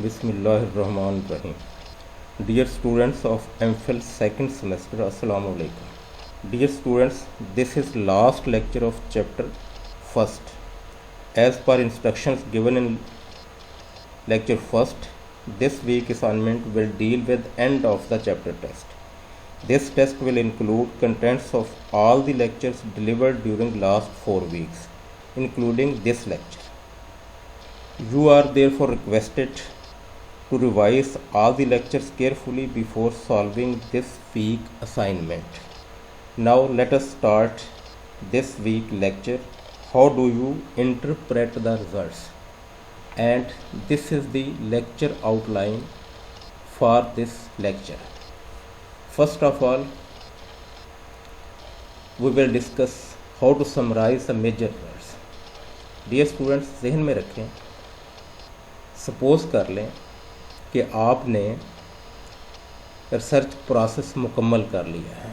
Bismillahirrahmanirrahim. Dear students of MPhil second semester, Assalamu alaikum. Dear students, this is last lecture of chapter first. As per instructions given in lecture first, this week assignment will deal with end of the chapter test. This test will include contents of all the lectures delivered during last 4 weeks, including this lecture. You are therefore requested to revise all the lectures carefully before solving this week assignment. Now let us start this week lecture. How do you interpret the results? And this is the lecture outline for this lecture. First of all, we will discuss how to summarize the major results. Dear students, ذہن میں رکھیں, suppose کر لیں کہ آپ نے research process مکمل کر لیا ہے.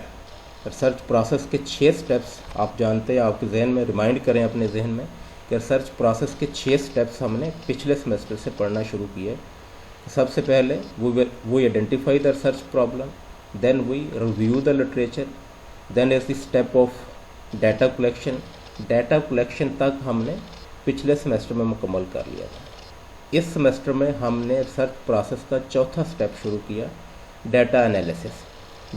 ریسرچ پروسیس کے 6 سٹیپس آپ جانتے ہیں, آپ کے ذہن میں ریمائنڈ کریں اپنے ذہن میں کہ ریسرچ پروسیس کے 6 سٹیپس ہم نے پچھلے سیمسٹر سے پڑھنا شروع کیے. سب سے پہلے we identify the research problem, then we review the literature, then is the step of data collection. Data collection تک ہم نے پچھلے سیمسٹر میں مکمل کر لیا تھا. اس سیمسٹر میں ہم نے ریسرچ پروسیس کا چوتھا سٹیپ شروع کیا, ڈیٹا انالیسس.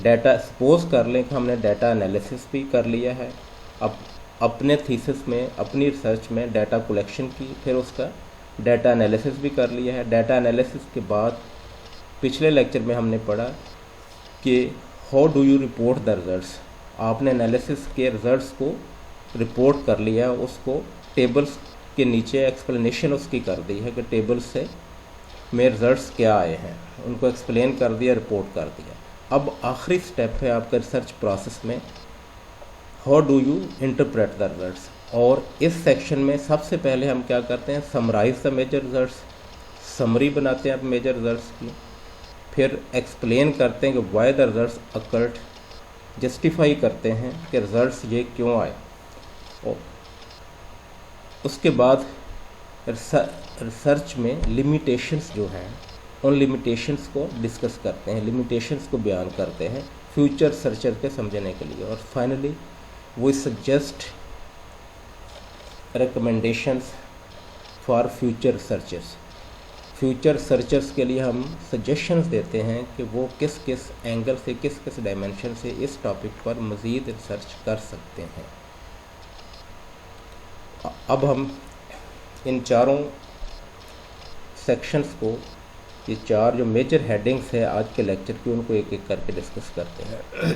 ڈیٹا سپوز کر لیں کہ ہم نے ڈیٹا انالیسس بھی کر لیا ہے. اب اپنے تھیسس میں, اپنی ریسرچ میں ڈیٹا کلیکشن کی, پھر اس کا ڈیٹا انالیسس بھی کر لیا ہے. ڈیٹا انالیسس کے بعد پچھلے لیکچر میں ہم نے پڑھا کہ how do you report the results. آپ نے انالیسس کے ریزلٹس کو رپورٹ کر لیا, اس کو ٹیبلز کے نیچے ایکسپلینیشن اس کی کر دی ہے کہ ٹیبل سے میں ریزلٹس کیا آئے ہیں, ان کو ایکسپلین کر دیا, رپورٹ کر دیا. اب آخری سٹیپ ہے آپ کا ریسرچ پروسیس میں, how do you interpret the results. اور اس سیکشن میں سب سے پہلے ہم کیا کرتے ہیں, summarize the major results, summary بناتے ہیں آپ میجر ریزلٹس کی. پھر ایکسپلین کرتے ہیں کہ why the results occurred, justify کرتے ہیں کہ ریزلٹس یہ کیوں آئے. اور اس کے بعد ریسرچ میں لمیٹیشنس جو ہیں ان لمیٹیشنس کو ڈسکس کرتے ہیں, لمیٹیشنس کو بیان کرتے ہیں فیوچر ریسرچر کے سمجھنے کے لیے. اور finally we suggest recommendations for future researchers. Future researchers کے لیے ہم سجیشنز دیتے ہیں کہ وہ کس کس اینگل سے, کس کس ڈائمینشن سے اس ٹاپک پر مزید ریسرچ کر سکتے ہیں. اب ہم ان چاروں سیکشنز کو, یہ 4 جو میجر ہیڈنگز ہے آج کے لیکچر کی, ان کو ایک ایک کر کے ڈسکس کرتے ہیں.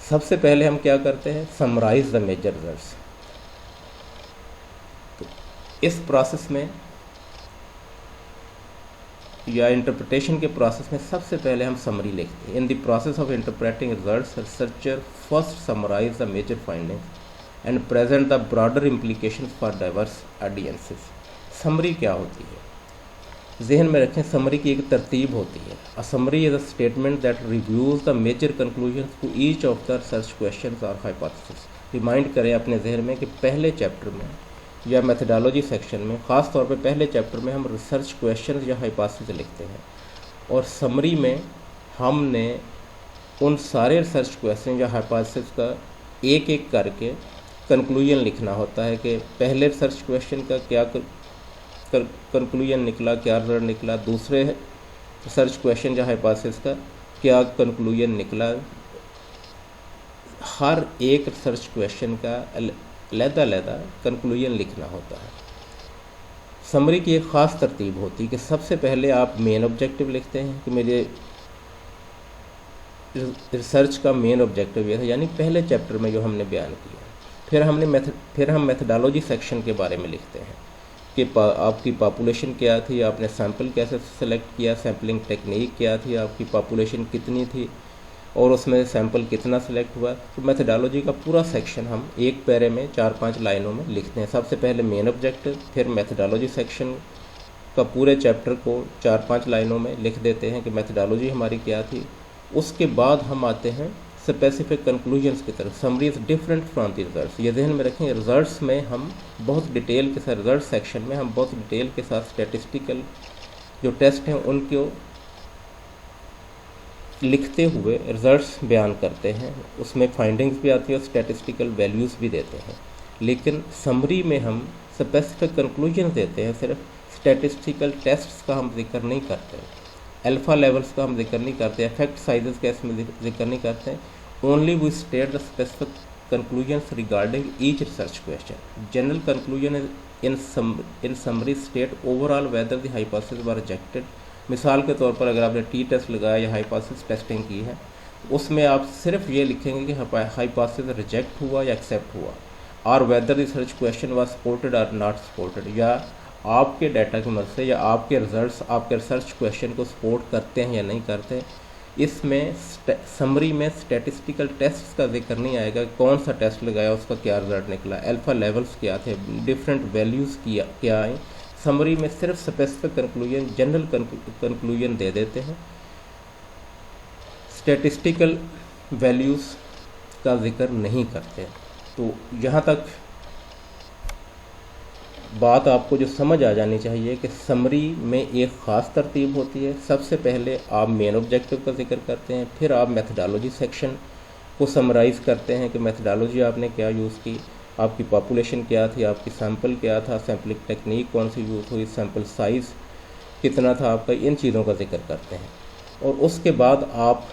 سب سے پہلے ہم کیا کرتے ہیں, سمرائز دا میجر ریزلٹس. تو اس پروسیس میں یا انٹرپریٹیشن کے پروسیس میں سب سے پہلے ہم سمری لکھتے ہیں. In the process of interpreting results, researcher first summarise the major findings and present the broader implications for diverse audiences. Summary کیا ہوتی ہے, ذہن میں رکھیں, سمری کی ایک ترتیب ہوتی ہے. A summary is a statement that reviews the major conclusions to each of the research questions or hypotheses. Remind کریں اپنے ذہن میں کہ پہلے چیپٹر میں یا میتھڈالوجی سیکشن میں, خاص طور پہ پہلے چیپٹر میں ہم ریسرچ کویشچنز یا ہائپوتھیسز لکھتے ہیں, اور سمری میں ہم نے ان سارے ریسرچ کویشچن یا ہائپوتھیسز کا ایک ایک کر کے کنکلوژن لکھنا ہوتا ہے کہ پہلے ریسرچ کویشچن کا کیا کنکلوژن نکلا, کیا رزلٹ نکلا, دوسرے ریسرچ کویشچن یا ہائپوتھیسز کا کیا کنکلوژن نکلا. ہر ایک ریسرچ کویشچن کا علیحدہ علیحدہ کنکلوژن لکھنا ہوتا ہے. سمری کی ایک خاص ترتیب ہوتی ہے کہ سب سے پہلے آپ مین آبجیکٹو لکھتے ہیں کہ میرے ریسرچ کا مین آبجیکٹو یہ تھا, یعنی پہلے چیپٹر میں جو ہم نے بیان کیا. پھر ہم میتھڈالوجی سیکشن کے بارے میں لکھتے ہیں کہ آپ کی پاپولیشن کیا تھی, آپ نے سیمپل کیسے سلیکٹ کیا, سیمپلنگ ٹیکنیک کیا تھی, آپ کی پاپولیشن کتنی تھی, اور اس میں سیمپل کتنا سلیکٹ ہوا. تو میتھڈالوجی کا پورا سیکشن ہم ایک پیرے میں 4-5 لائنوں میں لکھتے ہیں. سب سے پہلے مین آبجیکٹو, پھر میتھڈالوجی سیکشن کا پورے چیپٹر کو 4-5 لائنوں میں لکھ دیتے ہیں کہ میتھڈالوجی ہماری کیا تھی. اس کے بعد ہم آتے ہیں اسپیسیفک کنکلوژنس کی طرف. Summary is different from the results. یہ ذہن میں رکھیں, ریزلٹس میں ہم بہت ڈیٹیل کے ساتھ, ریزلٹ سیکشن میں ہم بہت ڈیٹیل کے ساتھ اسٹیٹسٹیکل जो टेस्ट हैं उनको लिखते हुए रिजल्ट्स बयान करते हैं, उसमें फाइंडिंग्स भी आती है और स्टैटिस्टिकल वैल्यूज़ भी देते हैं। लेकिन समरी में हम स्पेसिफिक कंक्लूजन देते हैं, सिर्फ स्टैटिस्टिकल टेस्ट्स का हम जिक्र नहीं करते, अल्फ़ा लेवल्स का हम जिक्र नहीं करते, इफेक्ट साइजेस का इसमें जिक्र नहीं करते। Only we state the specific conclusions regarding each research question. General conclusion in summary state overall whether the hypothesis were rejected. मिसाल के तौर पर अगर आपने टी टेस्ट लगाया या हाइपोथेसिस टेस्टिंग की है, उसमें आप सिर्फ ये लिखेंगे कि हाइपोथेसिस रिजेक्ट हुआ या एक्सेप्ट हुआ, और whether research question was supported or not supported, या आपके डाटा की मदद से या आपके रिजल्ट्स आपके रिसर्च क्वेश्चन को सपोर्ट करते हैं या नहीं करते। इसमें समरी में स्टैटिस्टिकल टेस्ट्स का जिक्र नहीं आएगा, कौन सा टेस्ट लगाया उसका क्या रिजल्ट निकला, अल्फ़ा लेवल्स क्या थे, डिफरेंट वैल्यूज़ क्या आए। समरी में सिर्फ स्पेसिफिक कंक्लूजन, जनरल कंक्लूजन दे देते हैं, स्टैटिस्टिकल वैल्यूज़ का जिक्र नहीं करते। तो यहाँ तक बात आपको जो समझ आ जानी चाहिए कि समरी में एक ख़ास तरतीब होती है। सबसे पहले आप मेन ऑब्जेक्टिव का जिक्र करते हैं, फिर आप मेथडोलॉजी सेक्शन को समराइज़ करते हैं कि मेथडोलॉजी आपने क्या यूज़ की, आपकी पॉपुलेशन क्या थी, आपकी सैंपल क्या था, सैम्पलिंग टेक्निक कौन सी यूज़ हुई, सैंपल साइज़ कितना था आपका, इन चीज़ों का जिक्र करते हैं। और उसके बाद आप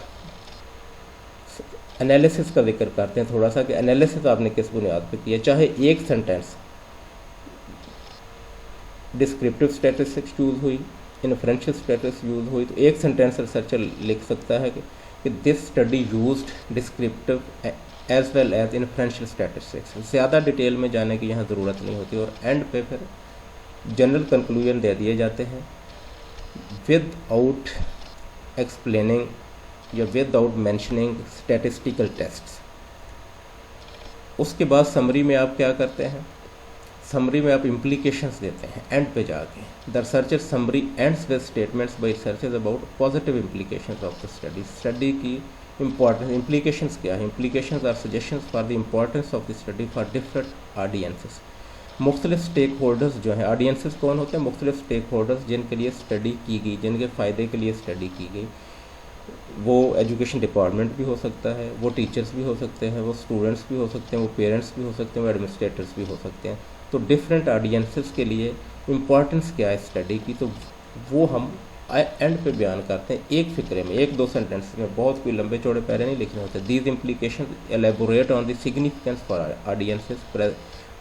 एनालिसिस का जिक्र करते हैं थोड़ा सा कि एनालिसिस आपने किस बुनियाद पर किया। चाहे एक सेंटेंस डिस्क्रिप्टिव स्टैटिस्टिक्स यूज़ हुई, इन्फरेंशियल स्टैटिस्टिक्स यूज़ हुई, तो एक सेंटेंस रिसर्चर लिख सकता है कि this study used descriptive as well as inferential statistics. ज़्यादा डिटेल में जाने की यहाँ ज़रूरत नहीं होती, और एंड पे फिर जनरल कंक्लूजन दे दिए जाते हैं विद आउट एक्सप्लेनिंग या with out mentioning statistical tests. उसके बाद समरी में आप क्या करते हैं, समरी में आप इम्प्लीकेशंस देते हैं एंड पे जाके। The researcher summary ends with statements by researchers about positive implications of the study. Study की इंपॉर्टेंस, इम्प्लीकेशंस क्या है, implications are suggestions for the importance of the study for different audiences. मुख्तलिफ stakeholders जो हैं, audiences कौन होते हैं, मुख्तलिफ स्टेक होल्डर्स जिनके लिए स्टडी की गई, जिनके फ़ायदे के लिए स्टडी की गई। वो एजुकेशन डिपार्टमेंट भी हो सकता है, वो टीचर्स भी हो सकते हैं, वो स्टूडेंट्स भी हो सकते हैं, वो पेरेंट्स भी हो सकते हैं, वो एडमिनिस्ट्रेटर्स भी हो सकते हैं। तो डिफरेंट ऑडियंसेस के लिए इम्पॉर्टेंस क्या है स्टडी की, तो वो हम एंड पे बयान करते हैं एक फिक्रे में, एक दो सेंटेंस में, बहुत कोई लंबे चौड़े पैरे नहीं लिखने होते। These implication elaborate on the significance for audiences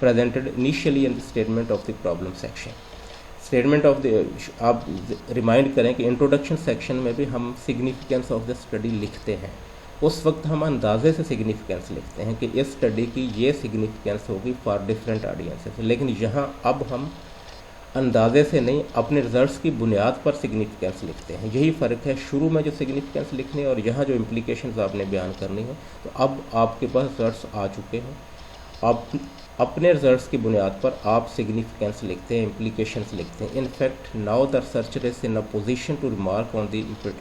presented initially in the statement of the problem section. Statement of the, आप रिमाइंड करें कि इंट्रोडक्शन सेक्शन में भी हम सिग्निफिकेंस ऑफ द स्टडी लिखते हैं। उस वक्त हम अंदाजे से सिग्निफिकेंस लिखते हैं कि इस स्टडी की ये सिग्निफिकेंस होगी फॉर डिफरेंट ऑडियंसेस, लेकिन यहाँ अब हम अंदाजे से नहीं, अपने रिजल्ट्स की बुनियाद पर सिग्निफिकेंस लिखते हैं। यही फ़र्क है, शुरू में जो सिग्निफिकेंस लिखनी है और यहाँ जो इम्प्लीकेशंस आपने बयान करनी है। तो अब आपके पास रिजल्ट्स आ चुके हैं, आप अपने रिजल्ट्स की बुनियाद पर आप सिग्निफिकेंस लिखते हैं, इम्प्लीकेशंस लिखते हैं। In fact now the researcher is in a position to remark on the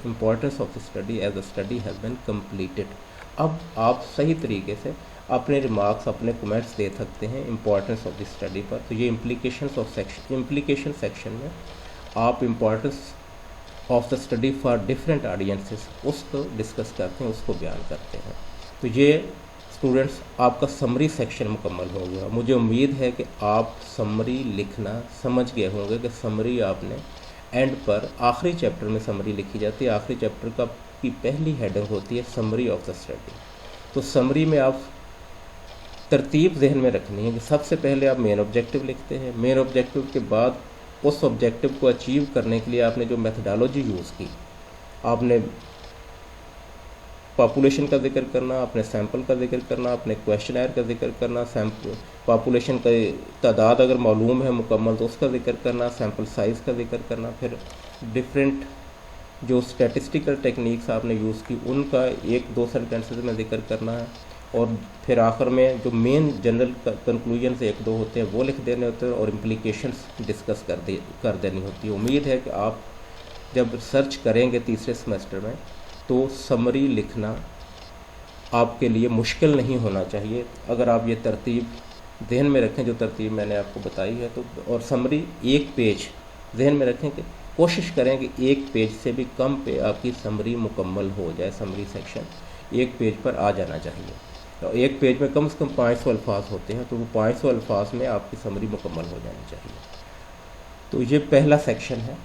importance of the study as the study has been completed. अब आप सही तरीके से अपने रिमार्क्स, अपने कमेंट्स दे सकते हैं इम्पोर्टेंस ऑफ द स्टडी पर। तो ये implications of section, implication section में आप importance of the study for different audiences उसको डिस्कस करते हैं, उसको बयान करते हैं। तो ये स्टूडेंट्स आपका समरी सेक्शन मुकम्मल हो गया। मुझे उम्मीद है कि आप समरी लिखना समझ गए होंगे कि समरी आपने एंड पर, आखिरी चैप्टर में समरी लिखी जाती है, आखिरी चैप्टर की पहली हेडिंग होती है समरी ऑफ द स्टडी। तो समरी में आप तरतीब जहन में रखनी है कि सबसे पहले आप मेन ऑब्जेक्टिव लिखते हैं, मेन ऑब्जेक्टिव के बाद उस ऑब्जेक्टिव को अचीव करने के लिए आपने जो मेथडोलॉजी यूज़ की, आपने पॉपुलेशन का जिक्र करना, अपने सैंपल का जिक्र करना, अपने क्वेश्चनर का जिक्र करना, सैंपल पॉपुलेशन का तादाद अगर मालूम है मुकम्मल तो उसका जिक्र करना, सैंपल साइज़ का जिक्र करना, फिर डिफरेंट जो स्टैटिस्टिकल टेक्निक्स आपने यूज़ की उनका एक दो सेंटेंसेस में जिक्र करना है, और फिर आखिर में जो मेन जनरल कंक्लूजन से एक दो होते हैं वो लिख देने होते हैं, और इम्प्लीकेशंस डिस्कस कर देनी होती है। उम्मीद है कि आप जब रिसर्च करेंगे तीसरे सेमेस्टर में तो समरी लिखना आपके लिए मुश्किल नहीं होना चाहिए, अगर आप ये तरतीब जहन में रखें जो तरतीब मैंने आपको बताई है। तो और समरी एक पेज जहन में रखें कि कोशिश करें कि एक पेज से भी कम पे आपकी समरी मुकम्मल हो जाए। समरी सेक्शन एक पेज पर आ जाना चाहिए। तो एक पेज में कम से कम 500 अल्फाज होते हैं, तो वो 500 अल्फाज में आपकी समरी मुकम्मल हो जानी चाहिए। तो ये पहला सेक्शन है,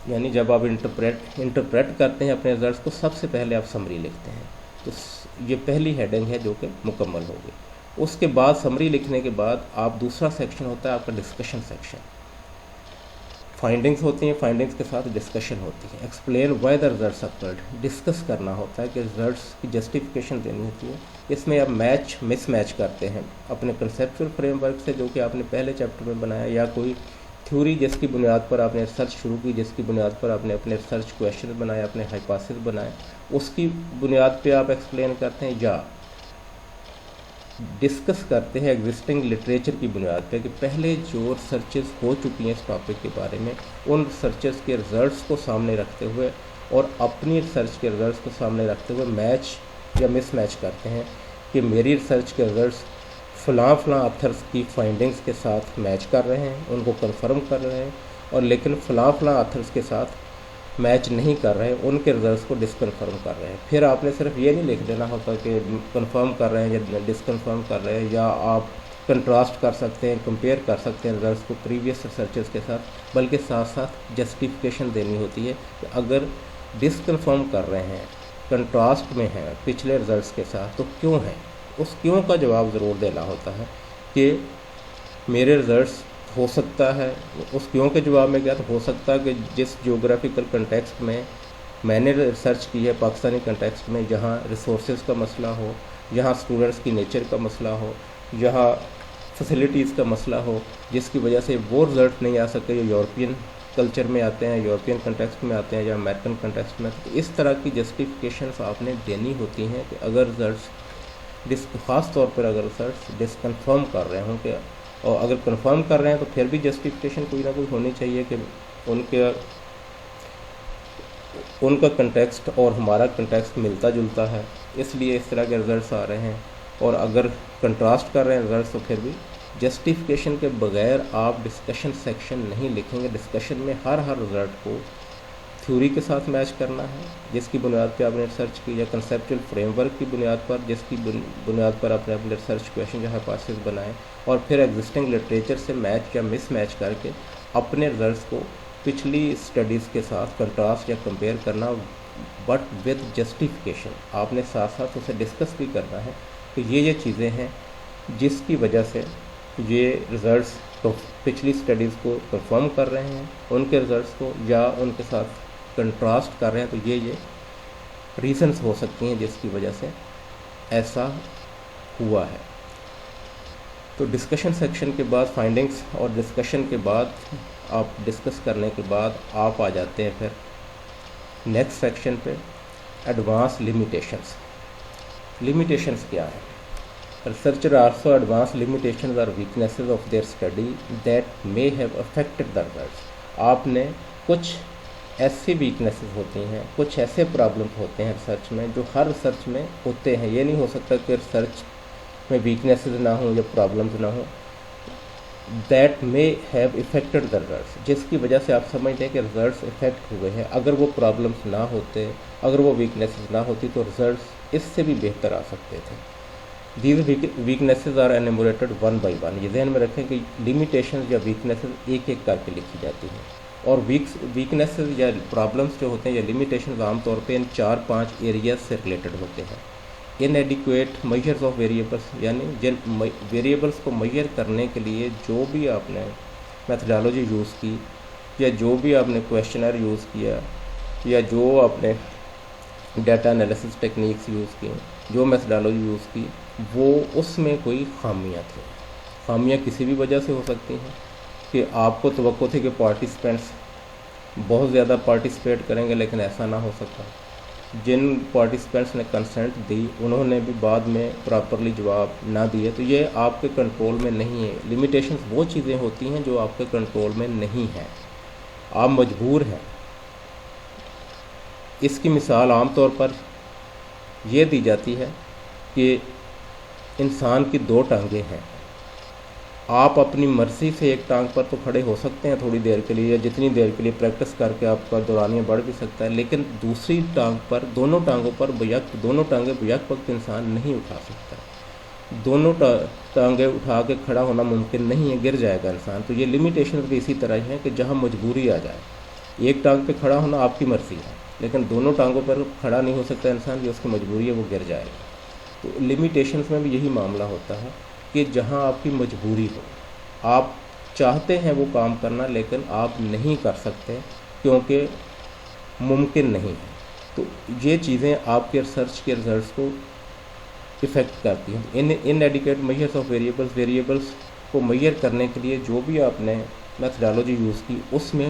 यानी जब आप इंटरप्रेट करते हैं अपने रिजल्ट्स को, सबसे पहले आप समरी लिखते हैं। तो ये पहली हेडिंग है जो कि मुकम्मल हो गई। उसके बाद समरी लिखने के बाद आप दूसरा सेक्शन होता है आपका डिस्कशन सेक्शन। फाइंडिंग्स होती हैं, फाइंडिंग्स के साथ डिस्कशन होती है। Explain why the results occurred, discuss करना होता है कि रिजल्ट्स की जस्टिफिकेशन देनी होती है। इसमें आप मैच मिस मैच करते हैं अपने कंसेप्चुअल फ्रेमवर्क से जो कि आपने पहले चैप्टर में बनाया, या कोई थ्योरी जिसकी बुनियाद पर आपने रिसर्च शुरू की, जिसकी बुनियाद पर आपने अपने रिसर्च क्वेश्चन बनाए, अपने हाइपोथेसिस बनाए, उसकी बुनियाद पे आप एक्सप्लेन करते हैं, या डिस्कस करते हैं एग्जिस्टिंग लिटरेचर की बुनियाद पे कि पहले जो रिसर्चेस हो चुकी हैं इस टॉपिक के बारे में, उन रिसर्चेस के रिजल्ट्स को सामने रखते हुए और अपनी रिसर्च के रिजल्ट्स को सामने रखते हुए मैच या मिस मैच करते हैं कि मेरी रिसर्च के रिजल्ट्स फ़लाँ ऑथर्स की फाइंडिंग्स के साथ मैच कर रहे हैं, उनको कंफर्म कर रहे हैं, और लेकिन फ़लाँ ऑथर्स के साथ मैच नहीं कर रहे हैं, उनके रिजल्ट्स को डिसकन्फर्म कर रहे हैं। फिर आपने सिर्फ ये नहीं लिख देना होता कि कंफर्म कर रहे हैं या डिसकन्फर्म कर रहे हैं, या आप कंट्रास्ट कर सकते हैं, कंपेयर कर सकते हैं रिजल्ट्स को प्रीवियस रिसर्चेस के साथ, बल्कि साथ साथ जस्टिफिकेशन देनी होती है कि अगर डिसकन्फर्म कर रहे हैं, कंट्रास्ट में हैं पिछले रिजल्ट्स के साथ, तो क्यों है। उस क्यों का जवाब ज़रूर देना होता है कि मेरे रिजल्ट्स हो सकता है, उस क्यों के जवाब में क्या, तो हो सकता है कि जिस जियोग्राफिकल कंटेक्स्ट में मैंने रिसर्च की है, पाकिस्तानी कंटेक्स्ट में, जहाँ रिसोर्सेज का मसला हो, जहाँ स्टूडेंट्स की नेचर का मसला हो, जहाँ फैसिलिटीज़ का मसला हो, जिसकी वजह से वो रिज़ल्ट नहीं आ सके जो यूरोपियन कल्चर में आते हैं, यूरोपियन कंटेक्स्ट में आते हैं या अमेरिकन कंटेक्स्ट में। तो इस तरह की जस्टिफिकेशंस आपने देनी होती हैं कि अगर रिजल्ट्स ख़ास तौर पर अगर रिजल्ट्स डिसकन्फर्म कर रहे हों कि, और अगर कंफर्म कर रहे हैं तो फिर भी जस्टिफिकेशन कोई ना कोई होनी चाहिए कि उनका कंटेक्स्ट और हमारा कंटेक्स्ट मिलता जुलता है, इसलिए इस तरह के रिजल्ट्स आ रहे हैं। और अगर कंट्रास्ट कर रहे हैं रिजल्ट्स तो फिर भी जस्टिफिकेशन के बगैर आप डिस्कशन सेक्शन नहीं लिखेंगे। डिस्कशन में हर रिजल्ट को थ्योरी के साथ मैच करना है जिसकी बुनियाद पर आपने रिसर्च की, या कंसेप्चुअल फ्रेमवर्क की बुनियाद पर जिसकी बुनियाद पर आपने अपने रिसर्च क्वेश्चन या हाइपोथेसिस बनाए, और फिर एग्जिस्टिंग लिटरेचर से मैच या मिस मैच करके अपने रिजल्ट्स को पिछली स्टडीज़ के साथ कंट्रास्ट या कंपेयर करना, बट विद जस्टिफिकेशन। आपने साथ साथ उसे डिस्कस भी करना है कि ये चीज़ें हैं जिसकी वजह से ये रिज़ल्ट्स तो पिछली स्टडीज़ को कंफर्म कर रहे हैं, उनके रिज़ल्ट्स को, या उनके साथ कंट्रास्ट कर रहे हैं। तो ये रीजंस हो सकती हैं जिसकी वजह से ऐसा हुआ है। तो डिस्कशन सेक्शन के बाद फाइंडिंग्स और डिस्कशन के बाद आप डिस्कस करने के बाद आप आ जाते हैं फिर नेक्स्ट सेक्शन पे, एडवांस लिमिटेशंस। लिमिटेशंस क्या है? Researcher also advance limitations or weaknesses of their study that may have affected the results. आपने कुछ ऐसी वीकनेसेस होती हैं, कुछ ऐसे प्रॉब्लम्स होते हैं रिसर्च में जो हर रिसर्च में होते हैं। ये नहीं हो सकता कि रिसर्च में वीकनेसेस ना हो या प्रॉब्लम्स ना हो, that may have affected the results, जिसकी वजह से आप समझते हैं कि रिजल्ट्स इफेक्ट हुए हैं। अगर वो प्रॉब्लम्स ना होते, अगर वो वीकनेसेस ना होती, तो रिजल्ट्स इससे भी बेहतर आ सकते थे। These weaknesses are enumerated one by one. ये ध्यान में रखें कि लिमिटेशंस या वीकनेसेस एक एक करके लिखी जाती हैं, और वीकनेसेस या प्रॉब्लम्स जो होते हैं या लिमिटेशंस आमतौर पे इन 4-5 एरियाज से रिलेटेड होते हैं। इनएडिक्वेट मेजर्स ऑफ वेरिएबल्स, यानी जिन वेरिएबल्स को मेजर करने के लिए जो भी आपने मेथडोलॉजी यूज़ की, या जो भी आपने क्वेश्चनर यूज़ किया, या जो आपने डाटा एनालिसिस टेक्निक्स यूज़ की, जो मेथडोलॉजी यूज़ की, वो उसमें कोई खामियां थी। खामियां किसी भी वजह से हो सकती हैं कि आपको तवक्को थी कि पार्टिसिपेंट्स बहुत ज़्यादा पार्टिसिपेट करेंगे, लेकिन ऐसा ना हो सका। जिन पार्टिसिपेंट्स ने कंसेंट दी उन्होंने भी बाद में प्रॉपरली जवाब ना दिए, तो ये आपके कंट्रोल में नहीं है। लिमिटेशंस वो चीज़ें होती हैं जो आपके कंट्रोल में नहीं हैं, आप मजबूर हैं। इसकी मिसाल आमतौर पर ये दी जाती है कि इंसान की 2 टांगें हैं, आप अपनी मर्ज़ी से एक टांग पर तो खड़े हो सकते हैं थोड़ी देर के लिए, या जितनी देर के लिए प्रैक्टिस करके आपका दौरानिया बढ़ भी सकता है, लेकिन दूसरी टांग पर, दोनों टांगों पर दोनों टांगें बैक वक्त इंसान नहीं उठा सकता। दोनों टांगें उठा के खड़ा होना मुमकिन नहीं है, गिर जाएगा इंसान। तो ये लिमिटेशन भी इसी तरह ही है कि जहाँ मजबूरी आ जाए, एक टांग पे खड़ा होना आपकी मर्ज़ी है, लेकिन दोनों टांगों पर खड़ा नहीं हो सकता इंसान, जो उसकी मजबूरी है वो गिर जाएगा। तो लिमिटेशंस में भी यही मामला होता है कि जहाँ आपकी मजबूरी हो, आप चाहते हैं वो काम करना लेकिन आप नहीं कर सकते क्योंकि मुमकिन नहीं है, तो ये चीज़ें आपके रिसर्च के रिजल्ट्स को इफ़ेक्ट करती हैं। इनएडिक्वेट मेजर्स ऑफ वेरिएबल्स को मेजर करने के लिए जो भी आपने मेथडोलॉजी यूज़ की, उसमें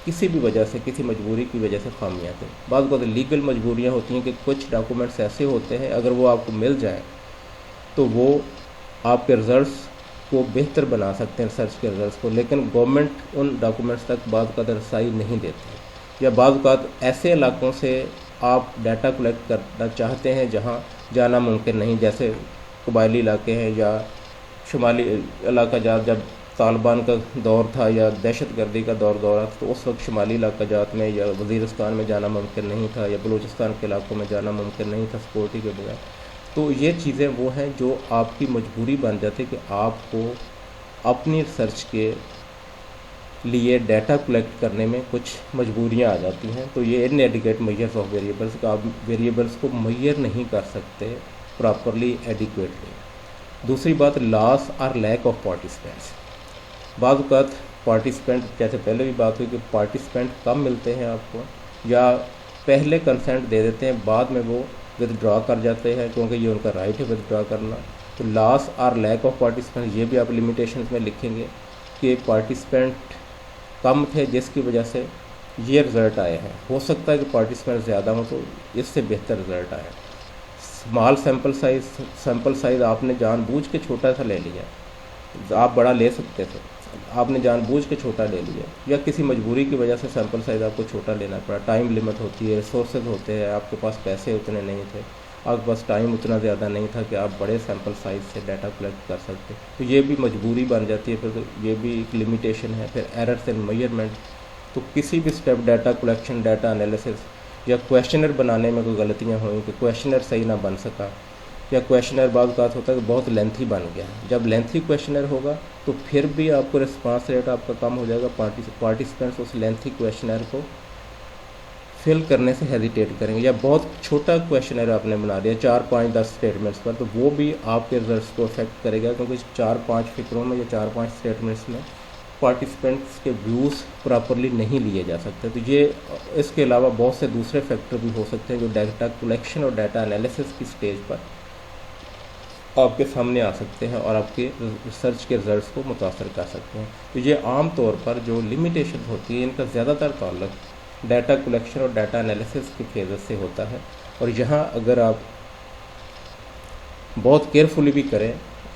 किसी भी वजह से, किसी मजबूरी की वजह से खामियां थी। बाद को लीगल मजबूरियां होती हैं कि कुछ डॉक्यूमेंट्स ऐसे होते हैं अगर वो आपको मिल जाए तो वो आपके रिजल्ट्स को बेहतर बना सकते हैं, रिसर्च के रिजल्ट्स को, लेकिन गवर्नमेंट उन डॉक्यूमेंट्स तक बाद का रसाई नहीं देती। या बाद का ऐसे इलाकों से आप डाटा कलेक्ट करना चाहते हैं जहाँ जाना मुमकिन नहीं, जैसे कबायली इलाके हैं या शुमाली इलाका जात, जब तालिबान का दौर था या दहशत गर्दी का दौर था, तो उस वक्त शुमाली इलाका जात में या वज़ीरिस्तान में जाना मुमकिन नहीं था, या बलूचिस्तान के इलाकों में जाना मुमकिन नहीं था सिक्योरिटी के बगैर। तो ये चीज़ें वो हैं जो आपकी मजबूरी बन जाती है कि आपको अपनी रिसर्च के लिए डाटा कलेक्ट करने में कुछ मजबूरियां आ जाती हैं। तो ये इनएडिक्वेट मेजर्स ऑफ वेरिएबल्स का, आप वेरिएबल्स को मेजर नहीं कर सकते प्रॉपरली, एडिक्वेटली। दूसरी बात, लॉस और लैक ऑफ पार्टिसिपेंट्स। बाद वक़्त पार्टिसिपेंट, जैसे पहले भी बात हुई कि पार्टिसिपेंट कम मिलते हैं आपको, या पहले कंसेंट दे देते हैं, बाद में वो विदड्रॉ कर जाते हैं क्योंकि ये उनका राइट है विदड्रॉ करना। तो लॉस और लैक ऑफ पार्टिसिपेंट, ये भी आप लिमिटेशंस में लिखेंगे कि पार्टिसिपेंट कम थे जिसकी वजह से ये रिज़ल्ट आए हैं। हो सकता है कि पार्टिसिपेंट ज़्यादा हो तो इससे बेहतर रिज़ल्ट आए। स्मॉल सैम्पल साइज़ आपने जानबूझ के छोटा सा ले लिया, आप बड़ा ले सकते थे, आपने जानबूझ के छोटा ले लिया, या किसी मजबूरी की वजह से सैम्पल साइज़ आपको छोटा लेना पड़ा। टाइम लिमिट होती है, रिसोर्सेज होते हैं, आपके पास पैसे उतने नहीं थे, आपके पास टाइम उतना ज़्यादा नहीं था कि आप बड़े सैम्पल साइज़ से डाटा कलेक्ट कर सकते। तो ये भी मजबूरी बन जाती है, फिर तो ये भी एक लिमिटेशन है। फिर एरर्स इन मेजरमेंट, तो किसी भी step, data collection, data analysis या क्वेश्चनर बनाने में कोई गलतियाँ हुई कि क्वेश्चनर सही ना बन सका, या क्वेश्चनर बाद बात होता है कि बहुत लेंथी बन गया। जब लेंथी क्वेश्चनर होगा तो फिर भी आपको रिस्पांस रेट आपका कम हो जाएगा, पार्टिसिपेंट्स उस लेंथी क्वेश्चनर को फिल करने से हेजिटेट करेंगे। या बहुत छोटा क्वेश्चनर आपने बना दिया 4, 5, 10 स्टेटमेंट्स पर, तो वो भी आपके रिजल्ट्स को अफेक्ट करेगा, क्योंकि 4, 5 फिक्रों में या 4, 5 स्टेटमेंट्स में पार्टिसिपेंट्स के व्यूज़ प्रॉपरली नहीं लिए जा सकते। तो ये, इसके अलावा बहुत से दूसरे फैक्टर भी हो सकते हैं जो डाटा कलेक्शन और डाटा एनालिसिस की स्टेज पर आपके सामने आ सकते हैं और आपके रिसर्च के रिजल्ट्स को मुतासर कर सकते हैं। तो ये आम तौर पर जो लिमिटेशन होती है, इनका ज़्यादातर ताल्लुक डाटा कलेक्शन और डाटा एनालिसिस के फेजेस से होता है। और यहाँ अगर आप बहुत केयरफुली भी करें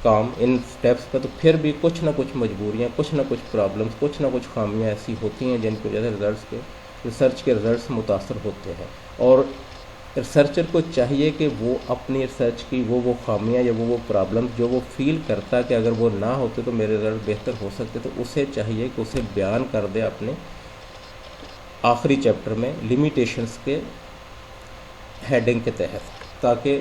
काम इन स्टेप्स पर, तो फिर भी कुछ ना कुछ मजबूरियाँ, कुछ ना कुछ प्रॉब्लम्स, कुछ ना कुछ खामियाँ ऐसी होती हैं जिनकी वजह से रिसर्च के रिजल्ट्स मुतासर होते हैं। और रिसर्चर को चाहिए कि वो अपनी रिसर्च की वो खामियां या वो प्रॉब्लम्स जो वो फील करता है कि अगर वो ना होते तो मेरे रिजल्ट बेहतर हो सकते, तो उसे चाहिए कि उसे बयान कर दे अपने आखिरी चैप्टर में लिमिटेशंस के हेडिंग के तहत, ताकि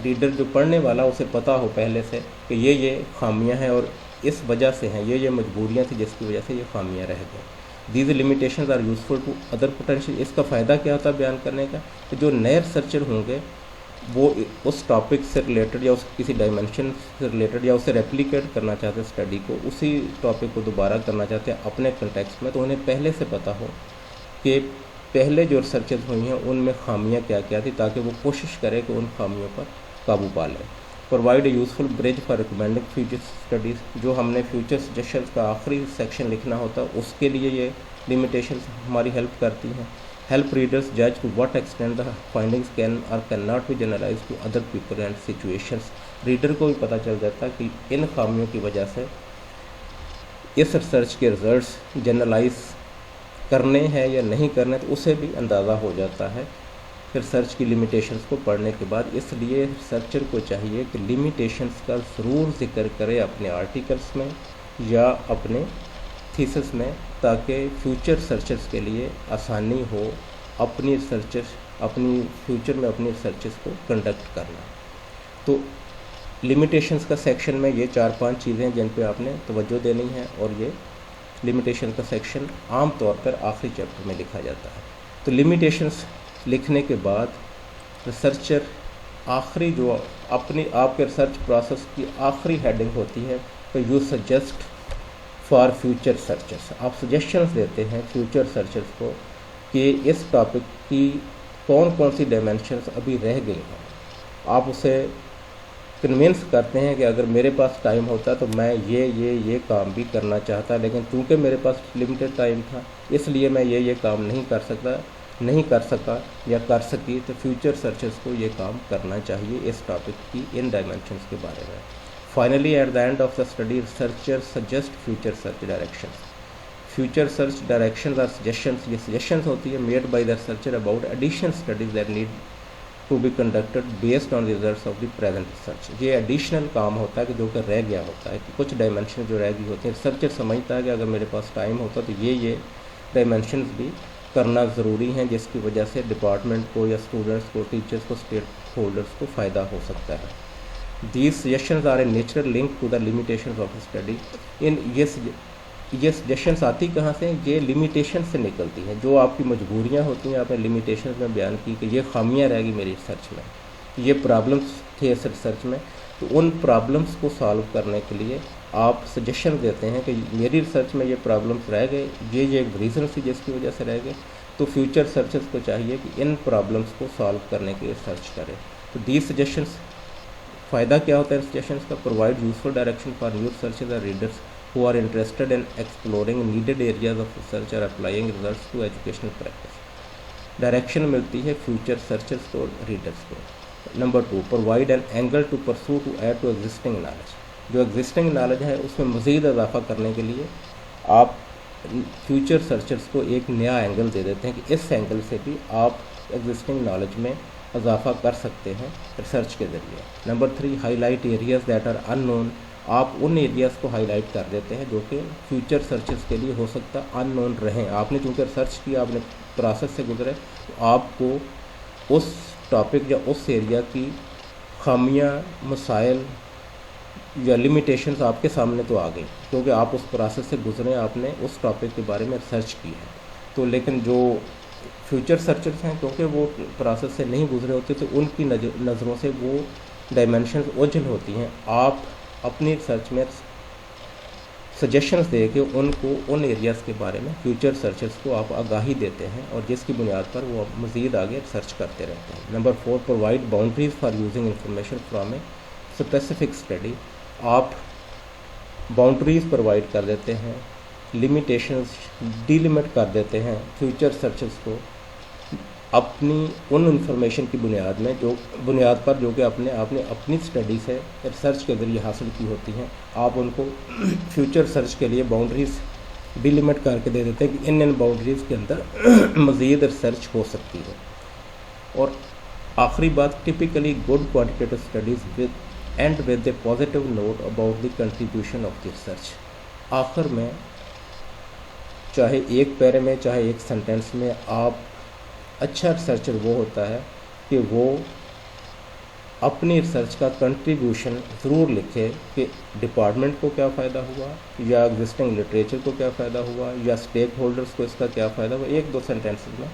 रीडर जो पढ़ने वाला उसे पता हो पहले से कि ये खामियां हैं और इस वजह से हैं, ये मजबूरियाँ थी जिसकी वजह से ये खामियाँ रह गई। These limitations are useful to other potential. इसका फ़ायदा क्या होता है बयान करने का, कि जो नए रिसर्चर होंगे वो उस टॉपिक से रिलेटेड या उस किसी डायमेंशन से रिलेटेड या उसे रेप्लिकेट करना चाहते हैं स्टडी को, उसी टॉपिक को दोबारा करना चाहते हैं अपने कंटेक्स्ट में, तो उन्हें पहले से पता हो कि पहले जो रिसर्चेज हुई हैं उनमें खामियाँ क्या क्या थी, ताकि वो कोशिश करें कि उन खामियों पर काबू पा लें। Provide a useful bridge for recommending future studies, जो हमने फ्यूचर सजेशंस का आखिरी सेक्शन लिखना होता है उसके लिए ये लिमिटेशंस हमारी हेल्प करती हैं। हेल्प रीडर्स जज to what extent the findings can or can not be generalise to other people and situations. Reader को भी पता चल जाता है कि इन खामियों की वजह से इस रिसर्च के रिजल्ट्स जनरलाइज करने हैं या नहीं करने, तो उसे भी अंदाज़ा हो जाता है रिसर्च की लिमिटेशंस को पढ़ने के बाद। इसलिए रिसर्चर को चाहिए कि लिमिटेशंस का ज़रूर जिक्र करे अपने आर्टिकल्स में یا اپنے تھیسس میں، تاکہ فیوچر سرچز کے لیے آسانی ہو اپنی فیوچر میں اپنی ریسرچز کو کنڈکٹ کرنا۔ تو لمیٹیشنز کا سیکشن میں یہ 4-5 چیزیں جن پہ آپ نے توجہ دینی ہے، اور یہ لمیٹیشن کا سیکشن عام طور پر آخری چیپٹر میں لکھا جاتا ہے۔ تو لمیٹیشنز لکھنے کے بعد ریسرچر آخری جو آپ کے ریسرچ پروسیس کی آخری ہیڈنگ ہوتی ہے کہ یو سجیسٹ فار فیوچر سرچرس، آپ سجیشنز دیتے ہیں فیوچر سرچرس کو کہ اس ٹاپک کی کون کون سی ڈائمینشنز ابھی رہ گئی ہیں۔ آپ اسے کنونس کرتے ہیں کہ اگر میرے پاس ٹائم ہوتا تو میں یہ کام بھی کرنا چاہتا، لیکن چونکہ میرے پاس لمیٹڈ ٹائم تھا اس لیے میں یہ کام نہیں کر سکا یا کر سکی، تو فیوچر سرچرس کو یہ کام کرنا چاہیے اس ٹاپک کی ان ڈائمینشنز کے بارے میں۔ Finally at the end of the study researcher suggest future search directions. Future search directions اور سجیشنز، یہ سجیشنز ہوتی ہے made by the researcher about additional studies that need to be conducted based on results of the present research. یہ additional کام ہوتا ہے کہ جو کہ رہ گیا ہوتا ہے، کہ کچھ ڈائمینشن جو رہ گئی ہوتی ہیں، ریسرچر سمجھتا ہے کہ اگر میرے پاس ٹائم ہوتا تو یہ ڈائمینشنز بھی کرنا ضروری ہیں، جس کی وجہ سے ڈپارٹمنٹ کو یا اسٹوڈنٹس کو، ٹیچرس کو، اسٹیک ہولڈرس کو فائدہ ہو سکتا ہے۔ These suggestions are a natural link to the limitations of study. یہ سجیشنز آتی کہاں سے؟ یہ لمیٹیشن سے نکلتی ہیں، جو آپ کی مجبوریاں ہوتی ہیں۔ آپ نے لمیٹیشنز میں بیان کی کہ یہ خامیاں رہ گئی میری ریسرچ میں، یہ پرابلمس تھے اس ریسرچ میں، تو ان پرابلمس کو سالو کرنے کے لیے آپ سجیشن دیتے ہیں کہ میری ریسرچ میں یہ پرابلمس رہ گئے، یہ ایک ریزن سی جس کی وجہ سے رہ گئے، تو فیوچر سرچرز کو چاہیے کہ ان پرابلمس کو سالو کرنے کے لیے سرچ کرے۔ تو دیز سجیشنز، فائدہ کیا ہوتا ہے سجیشنز کا؟ Provide useful direction for new researchers اور readers who are interested in exploring needed areas of research or applying results to educational practice۔ Direction ملتی ہے فیوچر سرچرز کو، ریڈرس کو۔ Number 2، provide an angle to pursue to add to existing knowledge۔ جو existing knowledge ہے اس میں مزید اضافہ کرنے کے لیے آپ فیوچر سرچرز کو ایک نیا اینگل دے دیتے ہیں کہ اس اینگل سے بھی آپ ایگزسٹنگ نالج میں اضافہ کر سکتے ہیں ریسرچ کے ذریعے۔ Number 3، highlight areas that are unknown نون۔ آپ ان ایریاز کو ہائی لائٹ کر دیتے ہیں جو کہ فیوچر سرچز کے لیے ہو سکتا ان نون رہیں۔ آپ نے چونکہ ریسرچ کیا، آپ نے پروسیس سے گزرے، تو آپ کو اس ٹاپک یا اس ایریا کی خامیاں، مسائل یا لمیٹیشنز آپ کے سامنے تو آ گئی، کیونکہ آپ اس پروسیس سے گزرے، آپ نے اس ٹاپک کے بارے میں ریسرچ کی ہے۔ تو لیکن جو فیوچر سرچرز ہیں، کیونکہ وہ پروسیس سے نہیں گزرے ہوتے، تو ان کی نظروں سے وہ ڈائمینشنز اوجھل ہوتی ہیں۔ آپ اپنی ریسرچ میں سجیشنز دے کے ان کو ان ایریاز کے بارے میں فیوچر سرچرز کو آپ آگاہی دیتے ہیں، اور جس کی بنیاد پر وہ مزید آگے ریسرچ کرتے رہتے ہیں۔ Number 4، provide boundaries for using information from a specific study. آپ باؤنڈریز پرووائڈ کر دیتے ہیں، لمیٹیشنز ڈی لمٹ کر دیتے ہیں فیوچر سرچرز کو اپنی ان انفارمیشن کی بنیاد پر جو کہ آپ نے اپنی اسٹڈی سے، ریسرچ کے ذریعے حاصل کی ہوتی ہیں۔ آپ ان کو فیوچر سرچ کے لیے باؤنڈریز ڈی لمٹ کر کے دے دیتے ہیں کہ ان باؤنڈریز کے اندر مزید ریسرچ ہو سکتی ہے۔ اور آخری بات، typically good quantitative studies end with a positive note about the contribution of the research. آخر میں چاہے ایک پیرے میں، چاہے ایک سینٹینس میں، آپ اچھا ریسرچر وہ ہوتا ہے کہ وہ اپنی ریسرچ کا کنٹریبیوشن ضرور لکھے کہ ڈپارٹمنٹ کو کیا فائدہ ہوا، یا ایگزسٹنگ لٹریچر کو کیا فائدہ ہوا، یا اسٹیک ہولڈرس کو اس کا کیا فائدہ ہوا۔ 1-2 سینٹینسز میں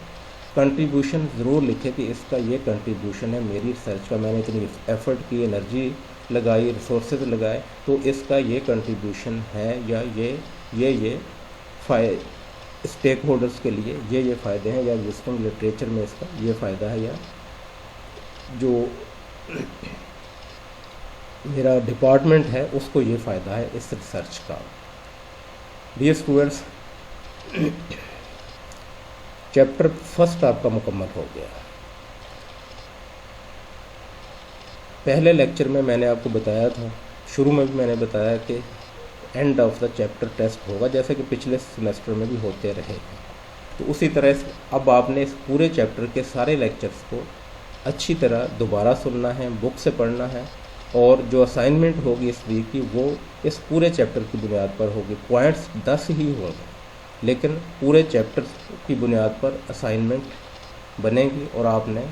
کنٹریبیوشن ضرور لکھے کہ اس کا یہ کنٹریبیوشن ہے میری ریسرچ کا، میں نے اتنی ایفرٹ کی، انرجی لگائی، ریسورسز لگائے، تو اس کا یہ کنٹریبیوشن ہے، یا یہ اسٹیک ہولڈرس کے لیے یہ فائدے ہیں، یا ایگزسٹنگ لٹریچر میں اس کا یہ فائدہ ہے، یا جو میرا ڈپارٹمنٹ ہے اس کو یہ فائدہ ہے اس ریسرچ کا۔ ڈیئر اسٹوڈنٹس، چیپٹر 1 آپ کا مکمل ہو گیا۔ پہلے لیکچر میں نے آپ کو بتایا تھا، شروع میں بھی میں نے بتایا کہ and of the chapter test ہوگا، جیسے کہ پچھلے سیمیسٹر میں بھی ہوتے رہے ہیں۔ تو اسی طرح اب آپ نے اس پورے چیپٹر کے سارے لیکچرز کو اچھی طرح دوبارہ سننا ہے، بک سے پڑھنا ہے، اور جو اسائنمنٹ ہوگی اس ویک کی وہ اس پورے چیپٹر کی بنیاد پر ہوگی. پوائنٹس 10 ہی ہوں گے لیکن پورے چیپٹر کی بنیاد پر اسائنمنٹ بنے گی اور آپ نے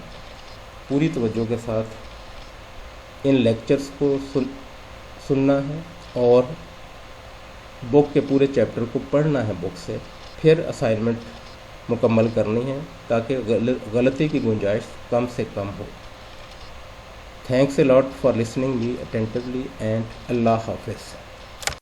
پوری توجہ کے ساتھ ان لیکچرز کو سننا ہے اور بک کے پورے چیپٹر کو پڑھنا ہے بک سے، پھر اسائنمنٹ مکمل کرنی ہے تاکہ غلطی کی گنجائش کم سے کم ہو. Thanks a lot for listening me attentively and Allah Hafiz.